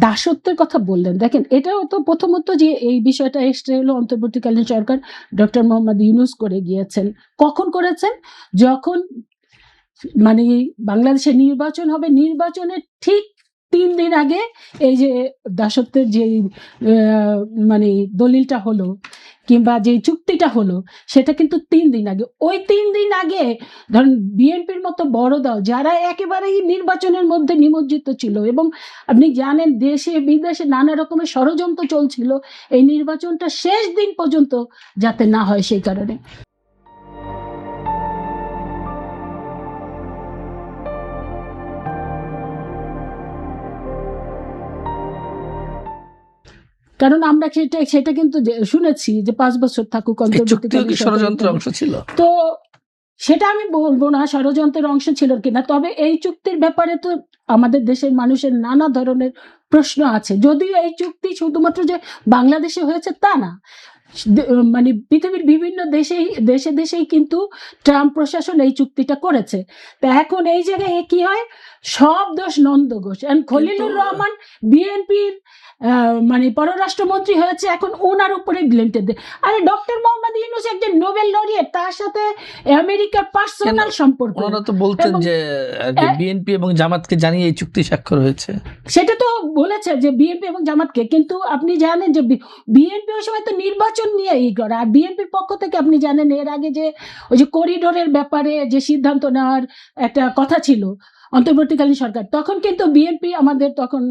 দাসত্বের কথা বললেন, দেখেন এটাও তো প্রথমত যে এই বিষয়টা এসছে হলো অন্তর্বর্তীকালীন সরকার ডক্টর মোহাম্মদ ইউনূস করে গিয়েছেন। কখন করেছেন? যখন মানে বাংলাদেশে নির্বাচন হবে, নির্বাচনের ঠিক ৩ দিন আগে এই যে দাসত্বের যে মানে দলিলটা হলো কিংবা যে চুক্তিটা হলো সেটা কিন্তু ৩ দিন আগে। ওই ৩ দিন আগে ধরুন বিএনপির মতো বড় দল যারা একেবারেই নির্বাচনের মধ্যে নিমজ্জিত ছিল এবং আপনি জানেন দেশে বিদেশে নানা রকমের ষড়যন্ত্র চলছিল এই নির্বাচনটা শেষ দিন পর্যন্ত যাতে না হয় সেই কারণে। কারণ আমরা সেটা কিন্তু শুনেছি যে ৫ বছর থাকুক অন্তর্বর্তীকালীন ষড়যন্ত্রের অংশ ছিল। তো সেটা আমি বলবো না ষড়যন্ত্রের অংশ ছিল কিনা, তবে এই চুক্তির ব্যাপারে তো আমাদের দেশের মানুষের নানা ধরনের প্রশ্ন আছে। যদিও এই চুক্তি শুধুমাত্র যে বাংলাদেশে হয়েছে তা না, মানে পৃথিবীর বিভিন্ন দেশেই কিন্তু ট্রাম্প প্রশাসন এই চুক্তিটা করেছে। তা এখন এই জায়গায় কি হয়, সব দোষ নন্দ ঘোষ। খলিলুর রহমান বিএনপির মানে পররাষ্ট্রমন্ত্রী হয়েছে, এখন ওনার উপরে ব্লেমটা দেয়। আরে ডক্টর মোহাম্মদ ইউনূস একজন নোবেল লরিয়েট, তার সাথে আমেরিকার পার্সোনাল সম্পর্ক। ওনারা তো বলতেন যে বিএনপি এবং জামাতকে জানিয়ে এই চুক্তি স্বাক্ষর হয়েছে। সেটা তো বলেছে যে বিএনপি এবং জামাতকে, কিন্তু আপনি জানেন যে বিএনপি ওই সময় তো নির্বাচন নিয়ে ই করে। আর বিএনপির পক্ষ থেকে আপনি জানেন এর আগে যে ওই যে করিডোরের ব্যাপারে যে সিদ্ধান্ত নেওয়ার একটা কথা ছিল অন্তর্বর্তীকালীন সরকার, তখন কিন্তু বিএনপি আমাদের তখন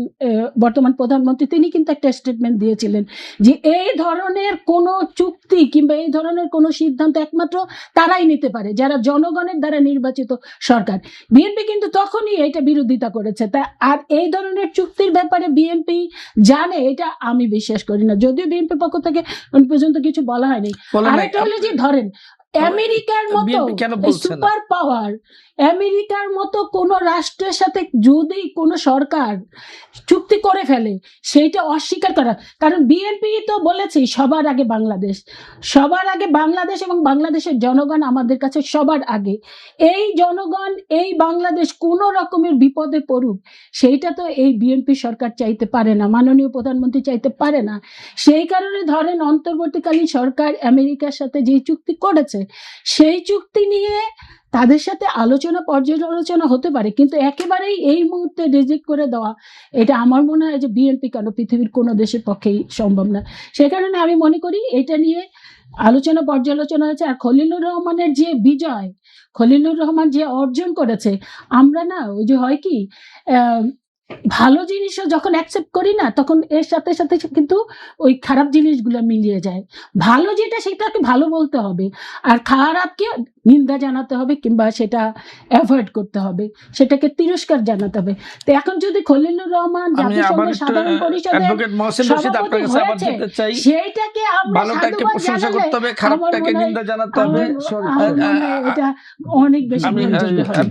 বর্তমান প্রধানমন্ত্রী তিনি কিন্তু একটা স্টেটমেন্ট দিয়েছিলেন যে এই ধরনের কোনো চুক্তি কিংবা এই ধরনের কোনো সিদ্ধান্ত একমাত্র তারাই নিতে পারে যারা জনগণের দ্বারা নির্বাচিত সরকার। বিএনপি কিন্তু তখনই এটা বিরোধিতা করেছে। তা আর এই ধরনের চুক্তির ব্যাপারে বিএনপি জানে, এটা আমি বিশ্বাস করি না, যদিও বিএনপির পক্ষ থেকে পর্যন্ত কিছু বলা হয়নি। আরেকটা হলো যে ধরেন আমেরিকার মতো সুপার পাওয়ার, আমেরিকার মতো কোন রাষ্ট্রের সাথে যদি কোনো সরকার চুক্তি করে ফেলে সেইটা অস্বীকার করা, কারণ বিএনপি তো বলেছে সবার আগে বাংলাদেশ, সবার আগে বাংলাদেশ এবং বাংলাদেশের জনগণ আমাদের কাছে সবার আগে। এই জনগণ এই বাংলাদেশ কোনো রকমের বিপদে পড়ুক সেইটা তো এই বিএনপি সরকার চাইতে পারে না, মাননীয় প্রধানমন্ত্রী চাইতে পারে না। সেই কারণে ধরেন অন্তর্বর্তীকালীন সরকার আমেরিকার সাথে যে চুক্তি করেছে সেই চুক্তি নিয়ে তাদের সাথে পর্যালোচনা হতে পারে, কিন্তু একেবারেই এই মুহূর্তে রিজেক্ট করে দেওয়া এটা আমার মনে হয় যে বিএনপি কেন পৃথিবীর কোনো দেশের পক্ষেই সম্ভব না। সে কারণে আমি মনে করি এটা নিয়ে পর্যালোচনা হয়েছে। আর খলিলুর রহমানের যে বিজয়, খলিলুর রহমান যে অর্জন করেছে, আমরা না ওই যে হয় কি ভালো জিনিসও যখন অ্যাকসেপ্ট করি না তখন এর সাথে সাথে কিন্তু ওই খারাপ জিনিসগুলো মিলিয়ে যায়। ভালো যেটা সেটাকে ভালো বলতে হবে আর খারাপকে নিন্দা জানাতে হবে কিংবা সেটা অ্যাভয়েড করতে হবে, সেটাকে তিরস্কার জানাতে হবে। তো এখন যদি খলিলুর রহমান জাতিসংঘের সাধারণ পরিষদের সভাপতি হয়েছে সেইটাকে আমরা সাধুবাদ জানালে এটা অনেক বেশি গ্রহণযোগ্য হবে।